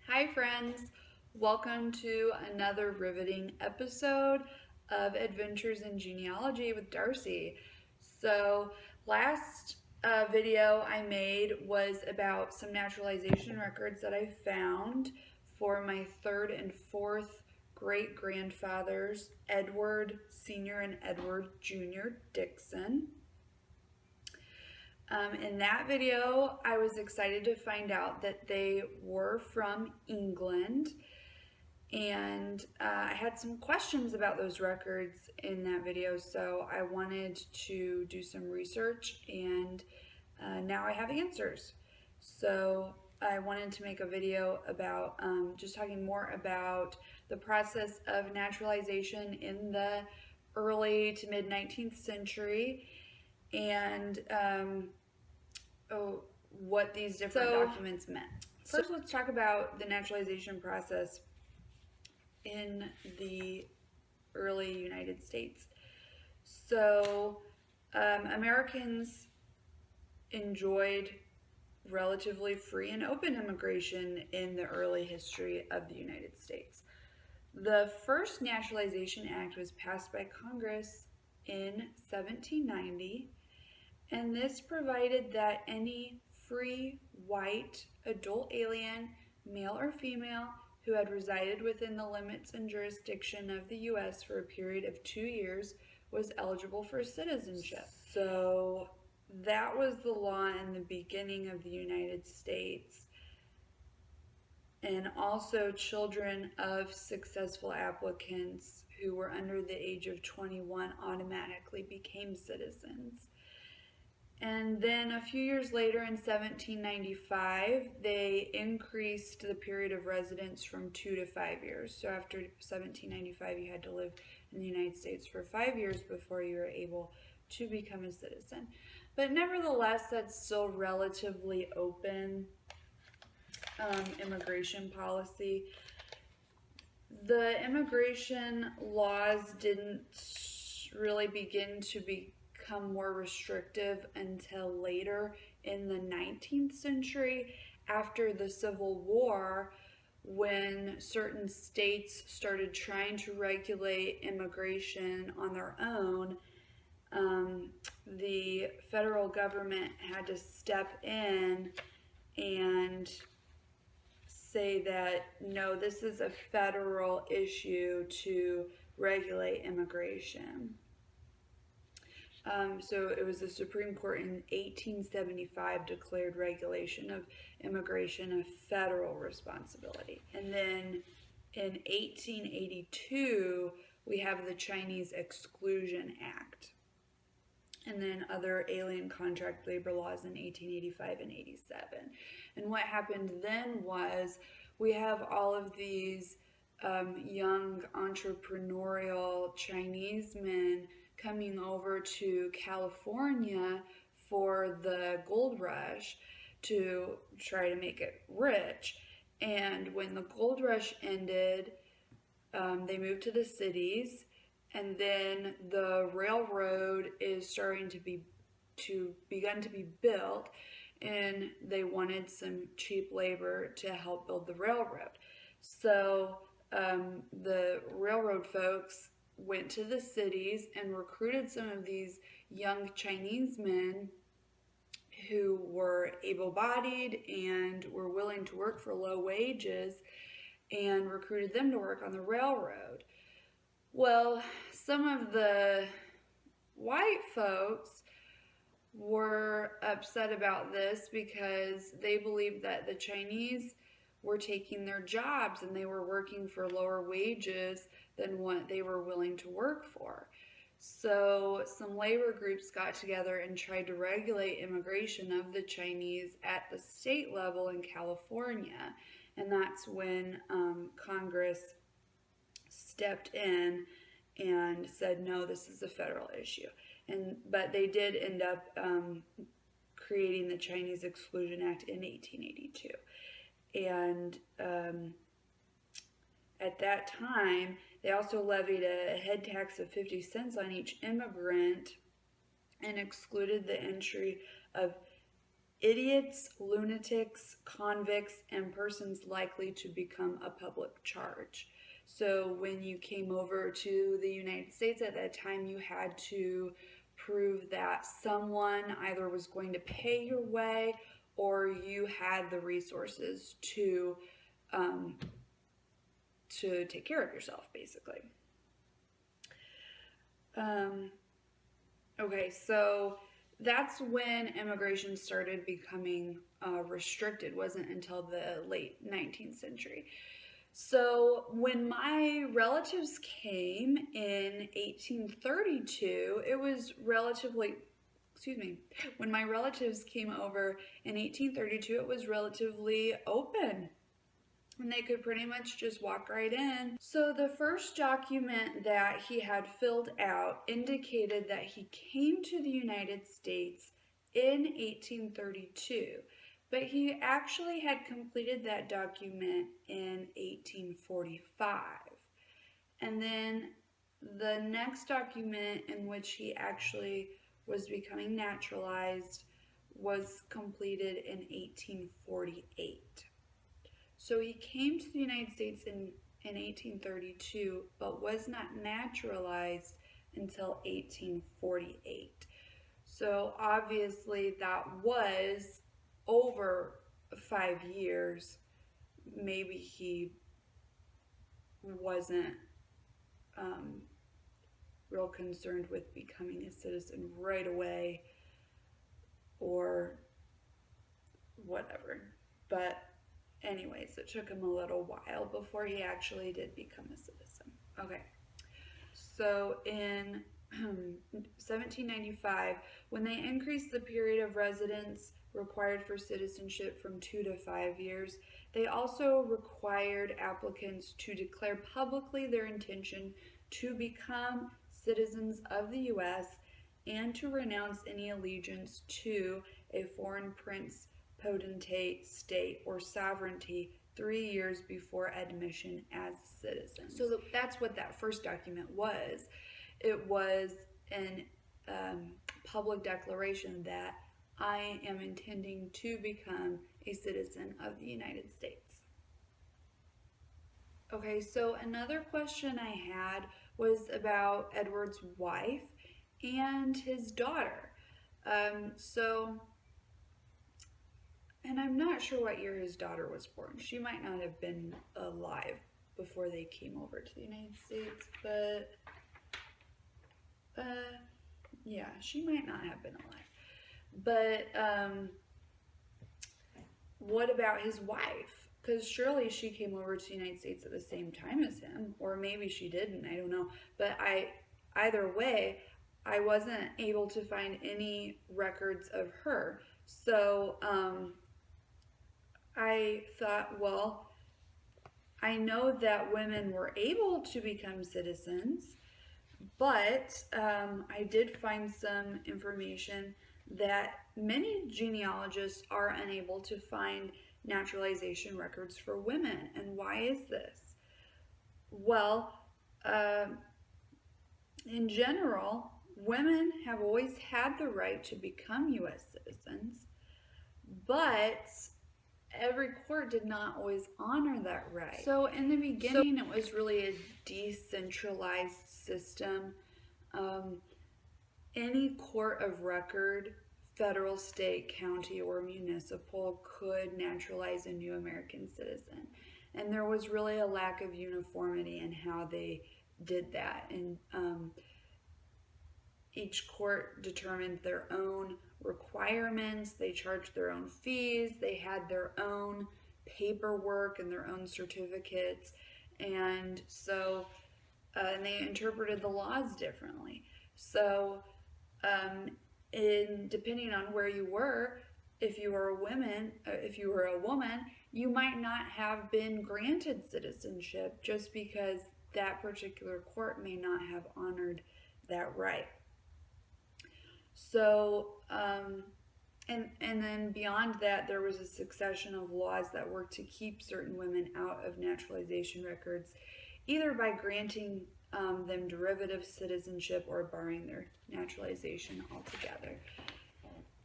Hi friends, welcome to another riveting episode of Adventures in Genealogy with Darci. So last video I made was about some naturalization records that I found for my third and fourth great grandfathers, Edward Sr. and Edward Jr. Dixon. In that video, I was excited to find out that they were from England, and I had some questions about those records in that video, so I wanted to do some research, and now I have answers. So I wanted to make a video about just talking more about the process of naturalization in the early to mid 19th century and what these different documents meant. First, let's talk about the naturalization process in the early United States. So, Americans enjoyed relatively free and open immigration in the early history of the United States. The first Naturalization Act was passed by Congress in 1790. And this provided that any free, white, adult alien, male or female, who had resided within the limits and jurisdiction of the U.S. for a period of 2 years was eligible for citizenship. So that was the law in the beginning of the United States. And also children of successful applicants who were under the age of 21 automatically became citizens. And then a few years later in 1795, they increased the period of residence from 2 to 5 years. So after 1795, you had to live in the United States for 5 years before you were able to become a citizen. But nevertheless, that's still relatively open immigration policy. The immigration laws didn't really begin to become more restrictive until later in the 19th century after the Civil War, when certain states started trying to regulate immigration on their own. The federal government had to step in and say that no, this is a federal issue to regulate immigration. So it was the Supreme Court in 1875 declared regulation of immigration a federal responsibility. And then in 1882, we have the Chinese Exclusion Act. And then other alien contract labor laws in 1885 and 87. And what happened then was we have all of these young entrepreneurial Chinese men coming over to California for the gold rush to try to make it rich. And when the gold rush ended, they moved to the cities, and then the railroad is starting to begun to be built, and they wanted some cheap labor to help build the railroad. So the railroad folks went to the cities and recruited some of these young Chinese men who were able-bodied and were willing to work for low wages, and recruited them to work on the railroad. Well, some of the white folks were upset about this because they believed that the Chinese were taking their jobs and they were working for lower wages than what they were willing to work for. So some labor groups got together and tried to regulate immigration of the Chinese at the state level in California. And that's when Congress stepped in and said, no, this is a federal issue. But they did end up creating the Chinese Exclusion Act in 1882. And at that time, they also levied a head tax of 50 cents on each immigrant and excluded the entry of idiots, lunatics, convicts, and persons likely to become a public charge. So when you came over to the United States at that time, you had to prove that someone either was going to pay your way or you had the resources to take care of yourself, basically. Okay, so that's when immigration started becoming restricted. It wasn't until the late 19th century. So when my relatives came in 1832, it was relatively, when my relatives came over in 1832, it was relatively open. And they could pretty much just walk right in. So the first document that he had filled out indicated that he came to the United States in 1832, but he actually had completed that document in 1845. And then the next document in which he actually was becoming naturalized was completed in 1848. So he came to the United States in 1832, but was not naturalized until 1848. So obviously that was over 5 years. Maybe he wasn't real concerned with becoming a citizen right away or whatever. But anyways, it took him a little while before he actually did become a citizen. Okay, so in 1795, when they increased the period of residence required for citizenship from 2 to 5 years, they also required applicants to declare publicly their intention to become citizens of the U.S. and to renounce any allegiance to a foreign prince, potentate, state, or sovereignty 3 years before admission as citizens. So that's what that first document was. It was an public declaration that I am intending to become a citizen of the United States. Okay, so another question I had was about Edward's wife and his daughter. And I'm not sure what year his daughter was born. She might not have been alive before they came over to the United States, but yeah, she might not have been alive. But what about his wife? Because surely she came over to the United States at the same time as him, or maybe she didn't, I don't know. But either way, I wasn't able to find any records of her. So I thought, well, I know that women were able to become citizens, but I did find some information that many genealogists are unable to find naturalization records for women. And why is this? Well, in general, women have always had the right to become U.S. citizens, but every court did not always honor that right. So in the beginning, it was really a decentralized system. Any court of record, federal, state, county, or municipal, could naturalize a new American citizen. And there was really a lack of uniformity in how they did that. And each court determined their own requirements, they charged their own fees, they had their own paperwork and their own certificates, and so and they interpreted the laws differently. So depending on where you were, if you were a woman, you might not have been granted citizenship just because that particular court may not have honored that right. So, and then beyond that, there was a succession of laws that worked to keep certain women out of naturalization records, either by granting them derivative citizenship or barring their naturalization altogether.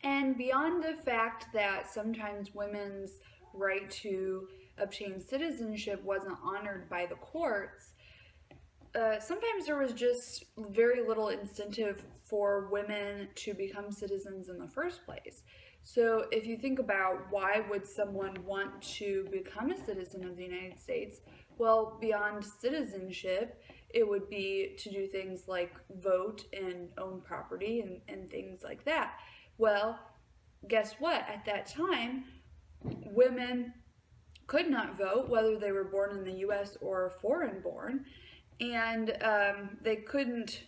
And beyond the fact that sometimes women's right to obtain citizenship wasn't honored by the courts, sometimes there was just very little incentive for women to become citizens in the first place. So if you think about why would someone want to become a citizen of the United States, well, beyond citizenship, it would be to do things like vote and own property and things like that. Well, guess what? At that time, women could not vote, whether they were born in the U.S. or foreign born, and they couldn't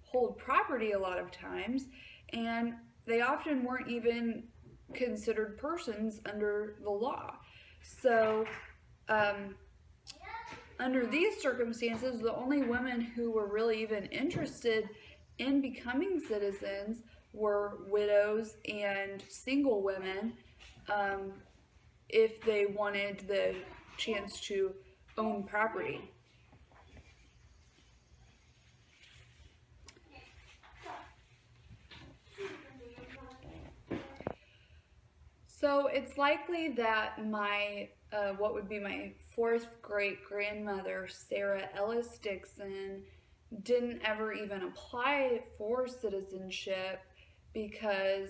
hold property a lot of times, and they often weren't even considered persons under the law. So under these circumstances, the only women who were really even interested in becoming citizens were widows and single women, if they wanted the chance to own property. So it's likely that my, what would be my fourth great grandmother, Sarah Ellis Dixon, didn't ever even apply for citizenship because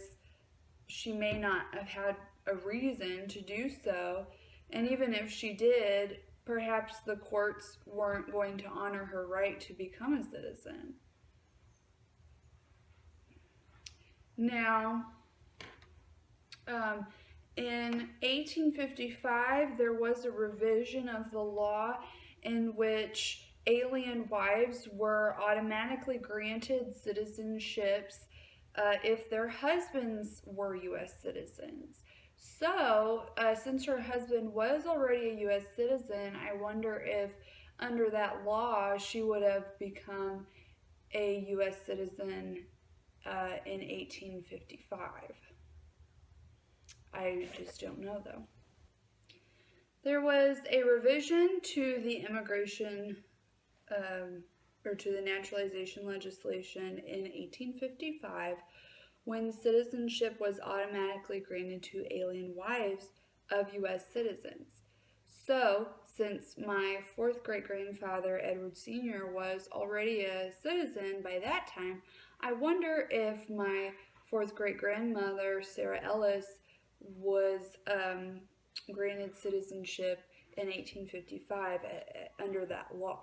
she may not have had a reason to do so. And even if she did, perhaps the courts weren't going to honor her right to become a citizen. Now, in 1855, there was a revision of the law in which alien wives were automatically granted citizenships if their husbands were U.S. citizens. So, since her husband was already a U.S. citizen, I wonder if under that law she would have become a U.S. citizen in 1855. I just don't know, though. There was a revision to the immigration or to the naturalization legislation in 1855 when citizenship was automatically granted to alien wives of U.S. citizens. So, since my fourth great-grandfather, Edward Sr., was already a citizen by that time, I wonder if my fourth great-grandmother, Sarah Ellis, was granted citizenship in 1855 under that law.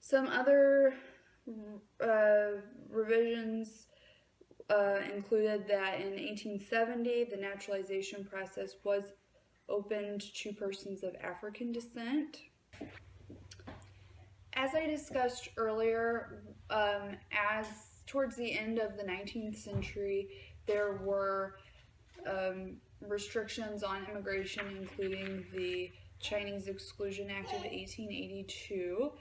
Some other revisions included that in 1870 the naturalization process was opened to persons of African descent. As I discussed earlier, as towards the end of the 19th century, there were restrictions on immigration, including the Chinese Exclusion Act of 1882.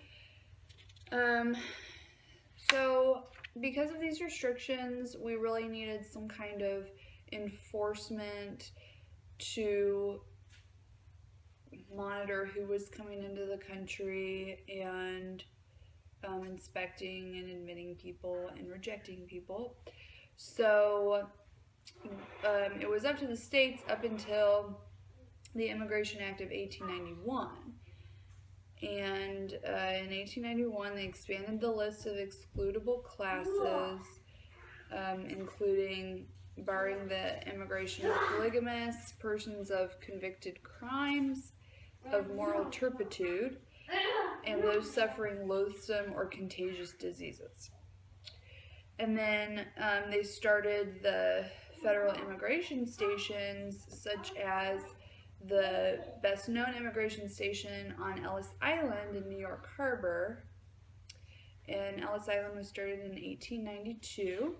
So because of these restrictions, we really needed some kind of enforcement to monitor who was coming into the country and inspecting and admitting people and rejecting people. So it was up to the states up until the Immigration Act of 1891. And in 1891, they expanded the list of excludable classes, including barring the immigration of polygamists, persons of convicted crimes, of moral turpitude, and those suffering loathsome or contagious diseases. And then they started the federal immigration stations, such as the best known immigration station on Ellis Island in New York Harbor. And Ellis Island was started in 1892.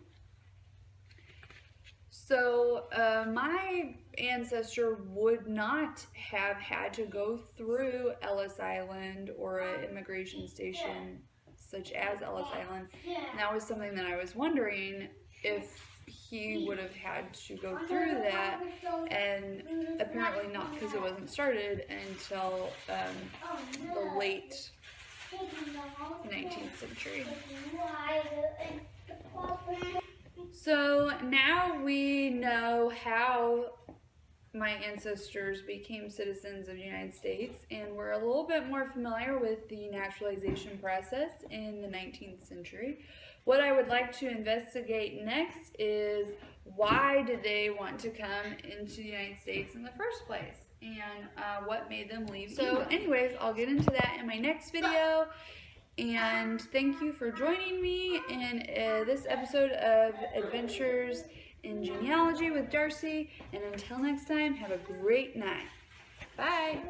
So my ancestor would not have had to go through Ellis Island or an immigration station such as Ellis Island. And that was something that I was wondering if he would have had to go through that, and apparently not, because it wasn't started until the late 19th century. So now we know how my ancestors became citizens of the United States, and we're a little bit more familiar with the naturalization process in the 19th century. What I would like to investigate next is why did they want to come into the United States in the first place, and what made them leave. So anyways, I'll get into that in my next video. And thank you for joining me in this episode of Adventures in Genealogy with Darci. And until next time, have a great night. Bye.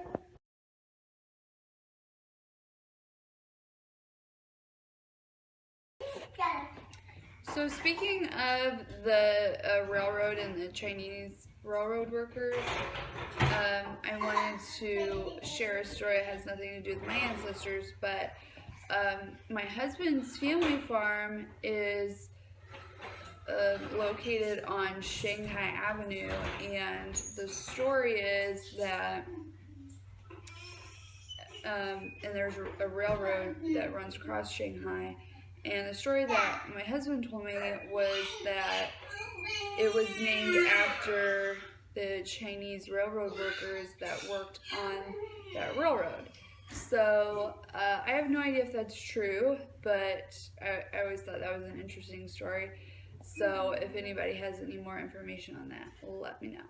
So speaking of the railroad and the Chinese railroad workers, I wanted to share a story that has nothing to do with my ancestors, but my husband's family farm is located on Shanghai Avenue, and the story is that and there's a railroad that runs across Shanghai, and the story that my husband told me was that it was named after the Chinese railroad workers that worked on that railroad. So I have no idea if that's true, but I always thought that was an interesting story. So if anybody has any more information on that, let me know.